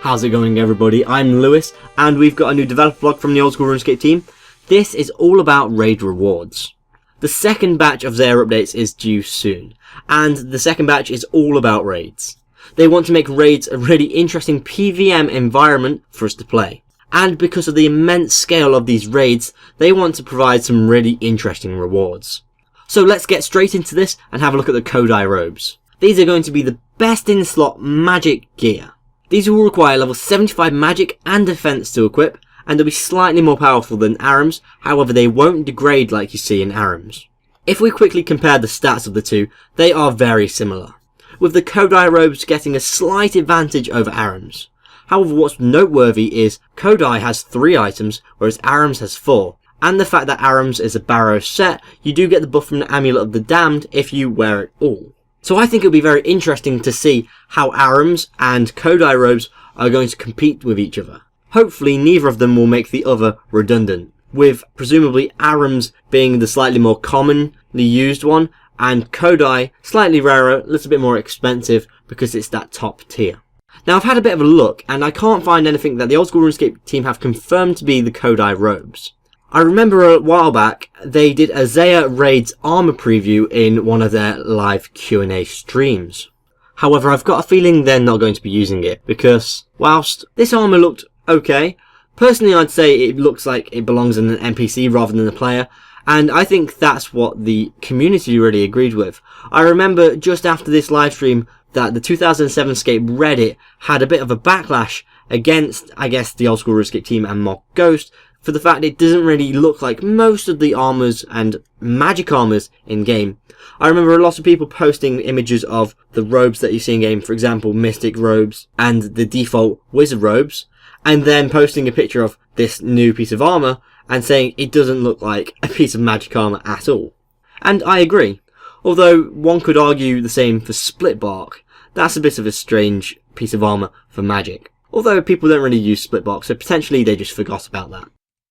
How's it going, everybody? I'm Lewis, and we've got a new developer blog from the old school RuneScape team. This is all about raid rewards. The second batch of their updates is due soon, and the second batch is all about raids. They want to make raids a really interesting PvM environment for us to play. And because of the immense scale of these raids, they want to provide some really interesting rewards. So let's get straight into this and have a look at the Kodai robes. These are going to be the best in slot magic gear. These will require level 75 magic and defense to equip, and they'll be slightly more powerful than Aram's, however they won't degrade like you see in Aram's. If we quickly compare the stats of the two, they are very similar, with the Kodai robes getting a slight advantage over Aram's. However, what's noteworthy is Kodai has 3 items, whereas Aram's has 4, and the fact that Aram's is a Barrow set, you do get the buff from the Amulet of the Damned if you wear it all. So I think it'll be very interesting to see how Aram's and Kodai robes are going to compete with each other. Hopefully neither of them will make the other redundant, with presumably Aram's being the slightly more commonly used one, and Kodai slightly rarer, a little bit more expensive because it's that top tier. Now I've had a bit of a look, and I can't find anything that the old school RuneScape team have confirmed to be the Kodai robes. I remember a while back, they did a Zaya Raids armor preview in one of their live Q&A streams. However, I've got a feeling they're not going to be using it, because whilst this armor looked okay, personally I'd say it looks like it belongs in an NPC rather than a player, and I think that's what the community really agreed with. I remember just after this live stream that the 2007 Scape Reddit had a bit of a backlash against, I guess, the old school RuneScape team and Mock Ghost, for the fact it doesn't really look like most of the armors and magic armors in game. I remember a lot of people posting images of the robes that you see in game, for example Mystic robes and the default Wizard robes, and then posting a picture of this new piece of armor and saying it doesn't look like a piece of magic armor at all. And I agree, although one could argue the same for Split Bark. That's a bit of a strange piece of armor for magic, although people don't really use Split Bark, so potentially they just forgot about that.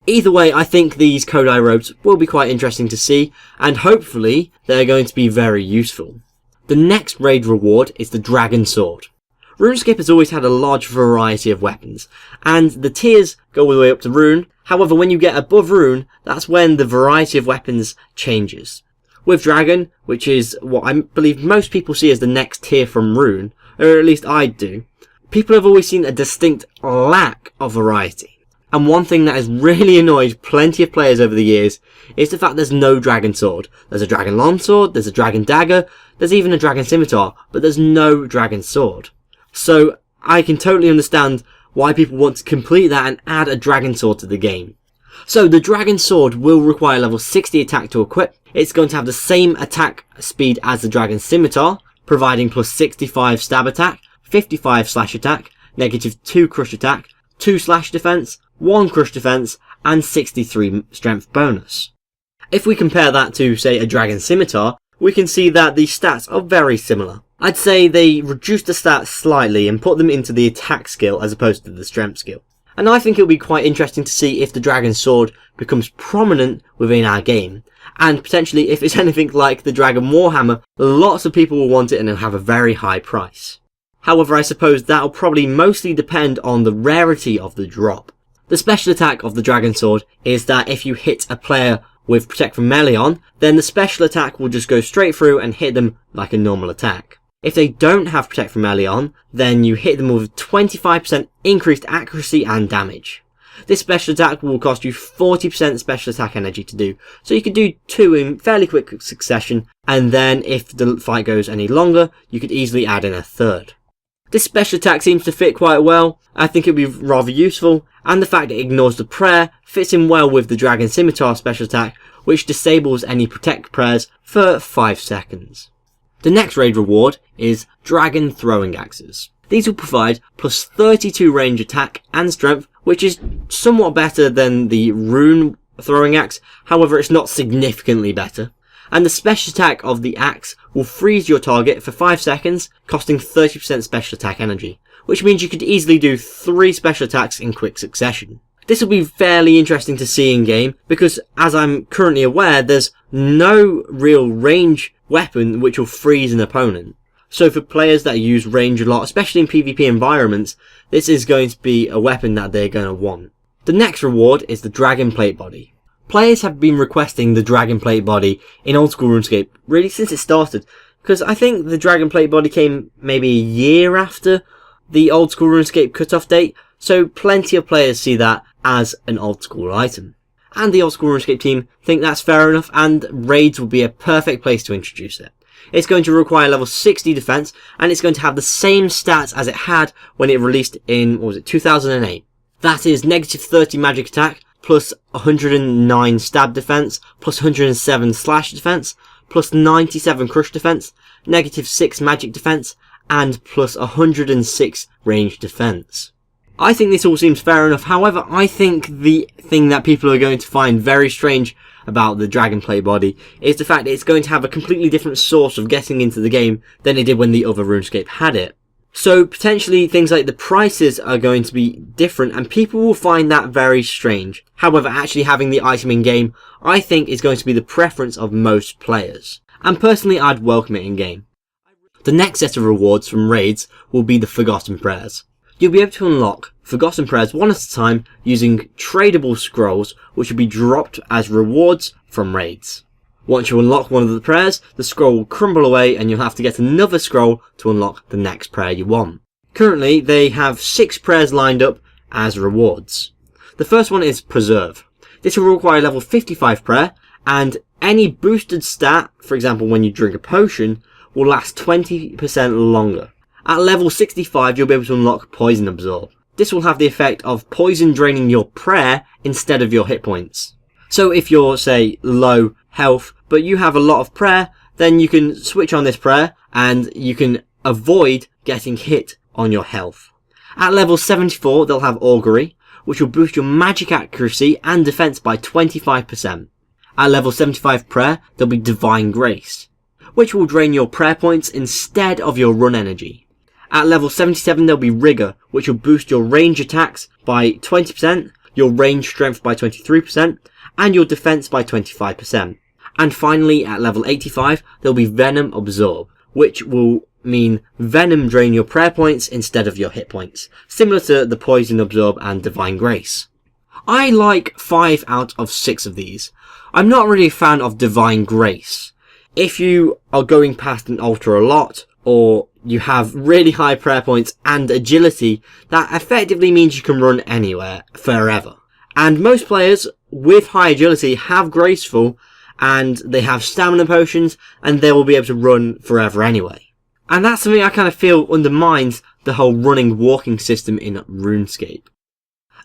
Either way, I think these Kodai robes will be quite interesting to see, and hopefully they're going to be very useful. The next raid reward is the Dragon Sword. RuneScape has always had a large variety of weapons, and the tiers go all the way up to Rune. However, when you get above Rune, that's when the variety of weapons changes. With Dragon, which is what I believe most people see as the next tier from Rune, or at least I do, people have always seen a distinct lack of variety. And one thing that has really annoyed plenty of players over the years is the fact there's no Dragon Sword. There's a Dragon Longsword, there's a Dragon Dagger, there's even a Dragon Scimitar, but there's no Dragon Sword. So I can totally understand why people want to complete that and add a Dragon Sword to the game. So the Dragon Sword will require level 60 attack to equip. It's going to have the same attack speed as the Dragon Scimitar, providing plus 65 stab attack, 55 slash attack, -2 crush attack, 2 slash defense, 1 crush defense, and 63 strength bonus. If we compare that to, say, a Dragon Scimitar, we can see that the stats are very similar. I'd say they reduced the stats slightly and put them into the attack skill as opposed to the strength skill. And I think it'll be quite interesting to see if the Dragon Sword becomes prominent within our game. And potentially, if it's anything like the Dragon Warhammer, lots of people will want it and it'll have a very high price. However, I suppose that'll probably mostly depend on the rarity of the drop. The special attack of the Dragon Sword is that if you hit a player with Protect from Melee on, then the special attack will just go straight through and hit them like a normal attack. If they don't have Protect from Melee on, then you hit them with 25% increased accuracy and damage. This special attack will cost you 40% special attack energy to do, so you could do 2 in fairly quick succession, and then if the fight goes any longer, you could easily add in a 3rd. This special attack seems to fit quite well. I think it would be rather useful, and the fact it ignores the prayer fits in well with the Dragon Scimitar special attack, which disables any protect prayers for 5 seconds. The next raid reward is Dragon Throwing Axes. These will provide plus 32 range attack and strength, which is somewhat better than the Rune Throwing Axe, however it's not significantly better. And the special attack of the axe will freeze your target for 5 seconds, costing 30% special attack energy, which means you could easily do 3 special attacks in quick succession. This will be fairly interesting to see in game, because as I'm currently aware, there's no real range weapon which will freeze an opponent. So for players that use range a lot, especially in PvP environments, this is going to be a weapon that they're going to want. The next reward is the Dragon Plate Body. Players have been requesting the Dragon Plate Body in old school RuneScape really since it started, because I think the Dragon Plate Body came maybe a year after the old school RuneScape cutoff date, so plenty of players see that as an old school item. And the old school RuneScape team think that's fair enough, and raids will be a perfect place to introduce it. It's going to require level 60 defense, and it's going to have the same stats as it had when it released in, 2008. That is negative 30 magic attack, plus 109 stab defense, plus 107 slash defense, plus 97 crush defense, negative 6 magic defense, and plus 106 range defense. I think this all seems fair enough. However, I think the thing that people are going to find very strange about the Dragon Plate Body is the fact that it's going to have a completely different source of getting into the game than it did when the other RuneScape had it. So potentially things like the prices are going to be different, and people will find that very strange. However, actually having the item in game, I think, is going to be the preference of most players. And personally, I'd welcome it in game. The next set of rewards from raids will be the Forgotten Prayers. You'll be able to unlock Forgotten Prayers one at a time using tradable scrolls, which will be dropped as rewards from raids. Once you unlock one of the prayers, the scroll will crumble away and you'll have to get another scroll to unlock the next prayer you want. Currently, they have 6 prayers lined up as rewards. The first one is Preserve. This will require level 55 prayer, and any boosted stat, for example when you drink a potion, will last 20% longer. At level 65, you'll be able to unlock Poison Absorb. This will have the effect of poison draining your prayer instead of your hit points. So if you're, say, low health, but you have a lot of prayer, then you can switch on this prayer and you can avoid getting hit on your health. At level 74, they'll have Augury, which will boost your magic accuracy and defense by 25%. At level 75 prayer, there'll be Divine Grace, which will drain your prayer points instead of your run energy. At level 77, there'll be Rigor, which will boost your range attacks by 20%, your range strength by 23%, and your defense by 25%. And finally, at level 85, there'll be Venom Absorb, which will mean Venom drain your prayer points instead of your hit points, similar to the Poison Absorb and Divine Grace. I like 5 out of 6 of these. I'm not really a fan of Divine Grace. If you are going past an altar a lot, or you have really high prayer points and agility, that effectively means you can run anywhere forever. And most players with high agility have Graceful, and they have stamina potions, and they will be able to run forever anyway. And that's something I kind of feel undermines the whole running walking system in RuneScape.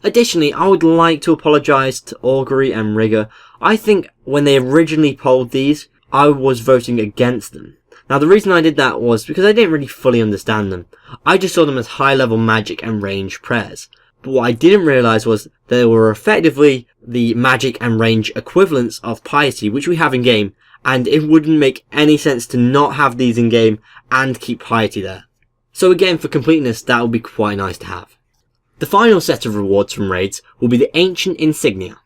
Additionally, I would like to apologise to Augury and Rigor. I think when they originally polled these, I was voting against them. Now the reason I did that was because I didn't really fully understand them. I just saw them as high level magic and range prayers. But what I didn't realise was they were effectively the magic and range equivalents of piety, which we have in game, and it wouldn't make any sense to not have these in game and keep piety there. So again, for completeness, that would be quite nice to have. The final set of rewards from raids will be the Ancient Insignia.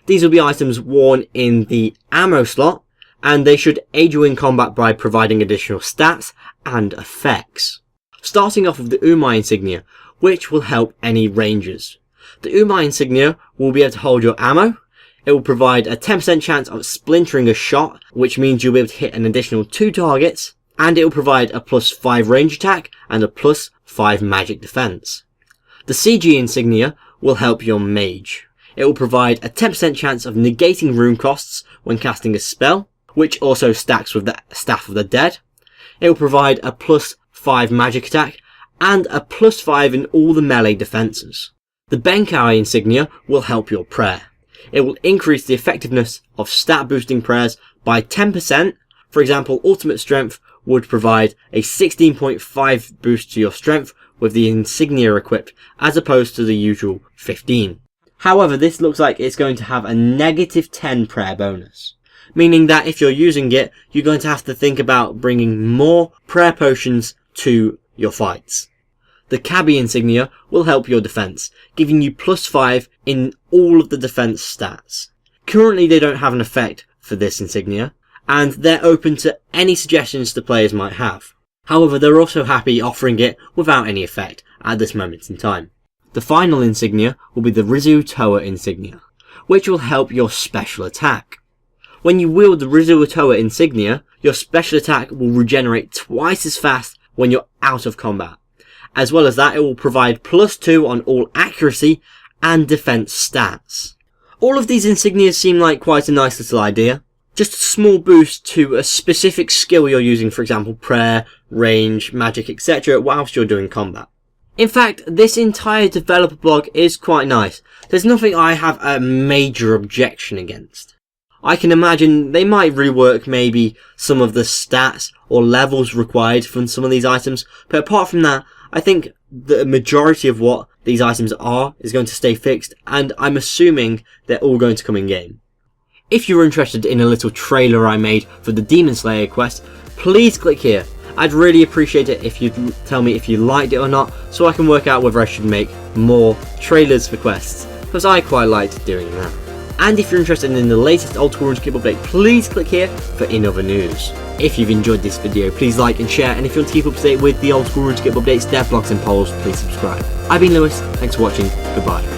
These will be items worn in the ammo slot, and they should aid you in combat by providing additional stats and effects. Starting off with the Umai Insignia, which will help any rangers. The Umai Insignia will be able to hold your ammo. It will provide a 10% chance of splintering a shot, which means you'll be able to hit an additional 2 targets, and it will provide a +5 range attack and a +5 magic defense. The CG Insignia will help your mage. It will provide a 10% chance of negating rune costs when casting a spell, which also stacks with the Staff of the Dead. It will provide a +5 magic attack and a +5 in all the melee defenses. The Benkai Insignia will help your prayer. It will increase the effectiveness of stat boosting prayers by 10%. For example, Ultimate Strength would provide a 16.5 boost to your strength with the Insignia equipped, as opposed to the usual 15. However, this looks like it's going to have a -10 prayer bonus, meaning that if you're using it, you're going to have to think about bringing more prayer potions to your fights. The Cabby Insignia will help your defense, giving you +5 in all of the defense stats. Currently they don't have an effect for this insignia, and they're open to any suggestions the players might have. However, they're also happy offering it without any effect at this moment in time. The final insignia will be the Rizu Toa insignia, which will help your special attack. When you wield the Rizu Toa insignia, your special attack will regenerate twice as fast when you're out of combat. As well as that, it will provide +2 on all accuracy and defense stats. All of these insignias seem like quite a nice little idea. Just a small boost to a specific skill you're using, for example prayer, range, magic, etc. whilst you're doing combat. In fact, this entire developer blog is quite nice. There's nothing I have a major objection against. I can imagine they might rework maybe some of the stats or levels required from some of these items, but apart from that, I think the majority of what these items are is going to stay fixed, and I'm assuming they're all going to come in game. If you're interested in a little trailer I made for the Demon Slayer quest, please click here. I'd really appreciate it if you'd tell me if you liked it or not, so I can work out whether I should make more trailers for quests, because I quite liked doing that. And if you're interested in the latest Old School RuneScape update, please click here for In Other News. If you've enjoyed this video, please like and share, and if you want to keep up to date with the Old School RuneScape updates, devlogs and polls, please subscribe. I've been Lewis, thanks for watching, goodbye.